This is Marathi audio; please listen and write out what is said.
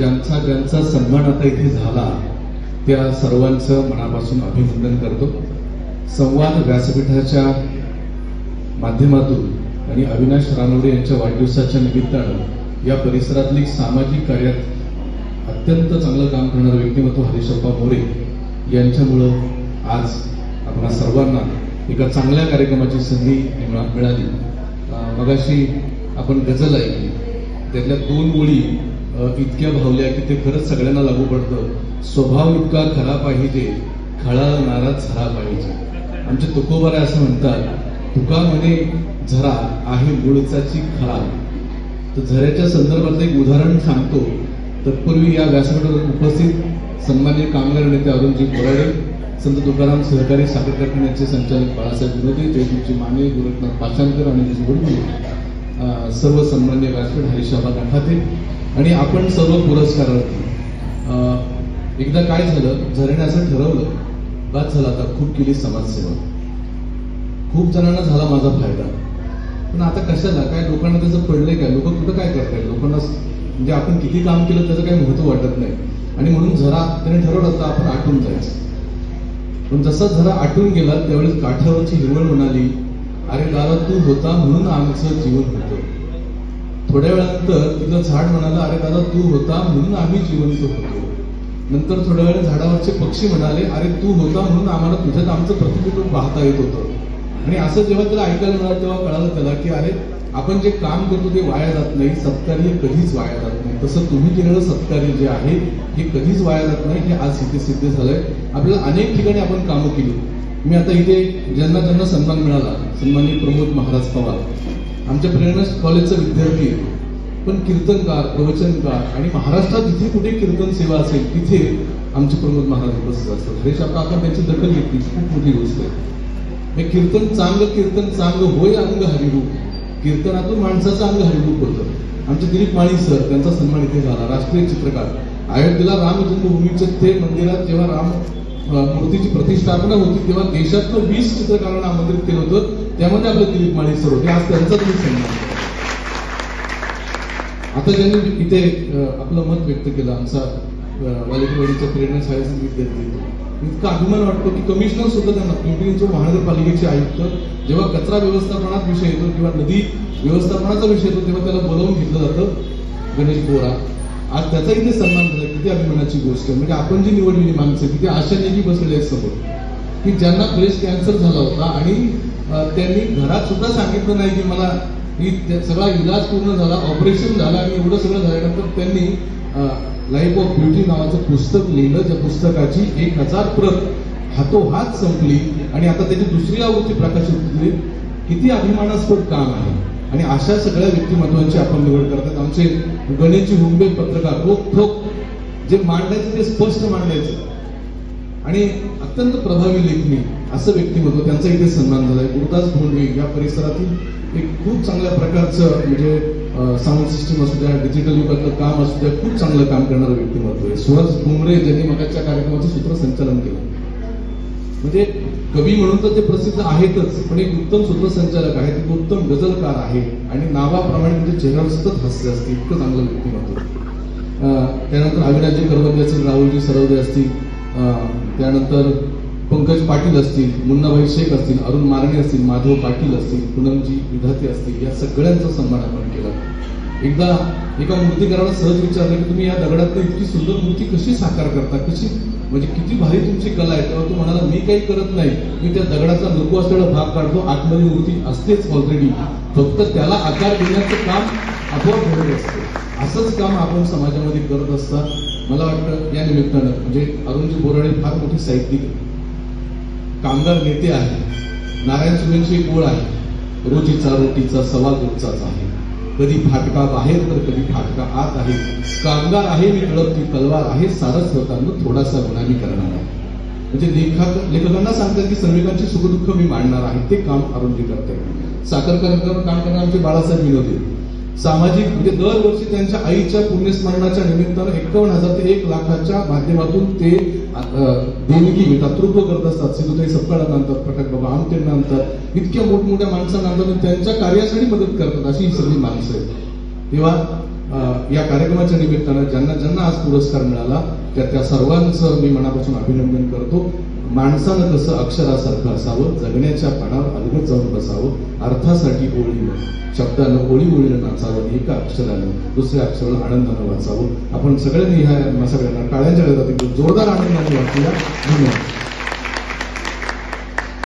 ज्यांचा ज्यांचा सन्मान आता इथे झाला त्या सर्वांचं मनापासून अभिनंदन करतो. संवाद व्यासपीठाच्या माध्यमातून आणि अविनाश रानवडे यांच्या वाढदिवसाच्या निमित्तानं या परिसरातली सामाजिक कार्यात अत्यंत चांगलं काम करणारं व्यक्तिमत्व हरीशप्पा मोरे यांच्यामुळं आज आपल्या सर्वांना एका चांगल्या कार्यक्रमाची संधी मिळाली. मगाशी आपण गझल ऐकली, त्यातल्या 2 ओळी इतक्या भावल्या की ते खरंच सगळ्यांना लागू पडतं. स्वभाव इतका खरा पाहिजे, खळाळणारा झरा पाहिजे. आमचे तुकोबारे असं म्हणतात, तुका म्हणे झरा आहे मूळचाची खळा. तर झऱ्याच्या संदर्भातलं एक उदाहरण सांगतो. तत्पूर्वी या व्यासपीठावर उपस्थित सन्माननीय कामगार नेते अरुणजी बोराडे, संत तुकाराम सहकारी साखर कारखान्याचे संचालक बाळासाहेब विनोदे, जयदीपजी माने, गोरखनाथ पाचानकर आणि जोडून सर्व सन्मान्य व्यासपीठ हरीशप्पा गंठाते आणि आपण सर्व पुरस्कारार्थी. एकदा काय झालं, झऱ्याने असं ठरवलं, बाद झाला आता खूप केली समाजसेवा, खूप जणांना झाला माझा फायदा, पण आता कशाला काय, लोकांना त्याचं पडलंय काय, लोक कुठं काय करतायत, लोकांना म्हणजे आपण किती काम केलं त्याचं काही महत्व वाटत नाही. आणि म्हणून झरा त्याने ठरवलं होतं आपण आटून जायचं. पण जसा झरा आटून गेला त्यावेळेस काठावरची हिरवळ म्हणाली, अरे दादा तू होता म्हणून आमचं जीवन होतं. थोड्या वेळानंतर तिथं झाड म्हणाला, अरे दादा तू होता म्हणून आम्ही जिवंत होतो. नंतर थोड्या वेळ झाडावरचे पक्षी म्हणाले, अरे तू होता म्हणून आम्हाला तुझ्यात आमचं प्रतिबिंब पाहता येत होतं. आणि असं जेव्हा त्याला ऐकायला मिळालं तेव्हा कळालं त्याला की अरे आपण जे काम करतो ते वाया जात नाही, सत्कार्य कधीच वाया जात नाही. तसं तुम्ही केलेलं सत्कार्य जे आहे हे कधीच वाया जात नाही, हे आज इथे सिद्ध झालंय. आपल्याला अनेक ठिकाणी आपण कामं केली. मी आता इथे ज्यांना ज्यांना सन्मान मिळाला, सन्माननीय प्रमोद महाराज पवार आमच्या प्रेरणा कॉलेजचा विद्यार्थी, पण कीर्तनकार, प्रवचनकार आणि महाराष्ट्रात जिथे कुठे कीर्तन सेवा असेल तिथे आमचे प्रमोद महाराज उपस्थित असतात. हरीशप्पा आपण त्यांची दखल घेतली, खूप मोठी गोष्ट आहे. हे कीर्तन चांगलं होय अंग हरिरूप, कीर्तनातून माणसाचं अंग हरिरूप होतं. आमचे दिलीप माळी सर, त्यांचा सन्मान इथे झाला. राष्ट्रीय चित्रकार, अयोध्येला राम जन्मभूमीच्या ते मंदिरात जेव्हा राम मूर्तीची प्रतिष्ठापना होती तेव्हा देशातलं 20 चित्रकारांना आमंत्रित केलं होतं, त्यामध्ये आपले दिलीप माळी सर होते. आज त्यांचा तुम्ही सन्मान. आता ज्यांनी इथे आपलं मत व्यक्त केलं, आमचा वालेकरवाडीच्या प्रेरणा शाळेचा विद्यार्थी, इतका अभिमान वाटतो की कमिशनर सुद्धा त्यांना, पिंपरी चिंचवड महानगरपालिकेचे आयुक्त, जेव्हा कचरा व्यवस्थापनात विषय येतो किंवा नदी व्यवस्थापनाचा विषय येतो तेव्हा त्याला बोलावून घेतलं जातं. गणेश बोरा, आज त्याचा इथे सन्मान झाला, किती अभिमानाची गोष्ट. म्हणजे आपण जी निवडलेली माणसं किती आशानेही बसलेले आहेत समोर, की ज्यांना ब्रेस्ट कॅन्सर झाला होता आणि त्यांनी घरात सुद्धा सांगितलं नाही की मला सगळा इलाज पूर्ण झाला, ऑपरेशन झालं आणि एवढं सगळं झाल्यानंतर त्यांनी लाईफ ऑफ ब्युटी नावाचं पुस्तक लिहिलं, ज्या पुस्तकाची 1000 प्रत हातोहात संपली आणि आता त्याची 2री आवृत्ती प्रकाशित झाली. किती अभिमानास्पद काम आहे. आणि अशा सगळ्या व्यक्तिमत्वांची आपण निवड करतात. आमचे गणेशजी हुंबे पत्रकार, रोखोक जे मांडायचं ते स्पष्ट मांडायचं आणि अत्यंत प्रभावी लेखणी, असं व्यक्तिमत्व, त्यांचा इथे सन्मान झालाय. गुरुदास भोंडवे या परिसरातील एक खूप चांगल्या प्रकारचं म्हणजे साऊंड सिस्टीम असू द्या, डिजिटल युगातलं काम असू द्या, खूप चांगलं काम करणारं व्यक्तिमत्व आहे. सुरज भुमरे ज्यांनी मगाच्या कार्यक्रमाचं सूत्रसंचालन केलं, म्हणजे कवी म्हणून तर ते प्रसिद्ध आहेतच, पण एक उत्तम सूत्रसंचालक आहेत, एक उत्तम गझलकार आहे आणि नावाप्रमाणे म्हणजे चेहऱ्यावर सतत हास्य असते, इतकं चांगलं व्यक्तिमत्व. त्यानंतर अविनाशजी करवंदे असतील, राहुलजी सरवदे असतील, त्यानंतर पंकज पाटील असतील, मुन्नाभाई शेख असतील, अरुण मारणे असतील, माधव पाटील असतील, पूनमजी विधाते असतील, या सगळ्यांचा सन्मान आपण केला. एकदा एका मूर्तिकाराला सहज विचारलं की तुम्ही या दगडातनं इतकी सुंदर मूर्ती कशी साकार करता, कशी म्हणजे किती भारी तुमची कला आहे. तेव्हा तो म्हणाला, मी काही करत नाही, मी त्या दगडाचा नको असलेला भाग काढतो, आतमध्ये मूर्ती असतेच ऑलरेडी, फक्त त्याला आकार देण्याचं काम आपोआप होत असतं. असंच काम आपण समाजामध्ये करत असतात. मला वाटतं या निमित्तानं म्हणजे अरुणजी बोराडे फार मोठी साहित्यिक, कामगार नेते आहे. नारायण सुरेंची एक ओळ आहे, रोजीचा रोटीचा सवा रोजचाच आहे, कधी फाटका बाहेर तर कधी फाटका आत आहे, कामगार आहे मी तळपती तलवार आहे, सारच होताना थोडासा गुन्हामी करणार आहे. म्हणजे लेखकांना सांगतात की श्रमिकांची सुखदुःख मी मांडणार आहे, ते काम अरुणजी करतात. साखर कारखान्यावर काम करणारे आमचे बाळासाहेब विनोदे सामाजिक म्हणजे दरवर्षी त्यांच्या आईच्या पुण्यस्मरणाच्या निमित्तानं 51,000 ते 1 लाखाच्या माध्यमातून ते देणगी नेतृत्व करत असतात. सिद्धुताई सपकाळांना आणतात, प्रकाश बाबा आमटेंना आणतात, इतक्या मोठमोठ्या माणसांना आणतात, त्यांच्या कार्यासाठी मदत करतात. अशी ही सगळी माणसं आहेत. तेव्हा या कार्यक्रमाच्या निमित्तानं ज्यांना ज्यांना आज पुरस्कार मिळाला त्या सर्वांचं मी मनापासून अभिनंदन करतो. माणसानं कसं अक्षरासारखं असावं, जगण्याच्या पानावर अलगद जाऊन बसावं, अर्थासाठी ओळीनं, शब्दानं ओळीनं नाचावं, एका अक्षरानं दुसऱ्या अक्षराला आनंदानं वाचावं. आपण सगळ्यांनी ह्या सगळ्यांना टाळ्यांच्या गजरात जोरदार आनंदाने वाचूया. धन्यवाद.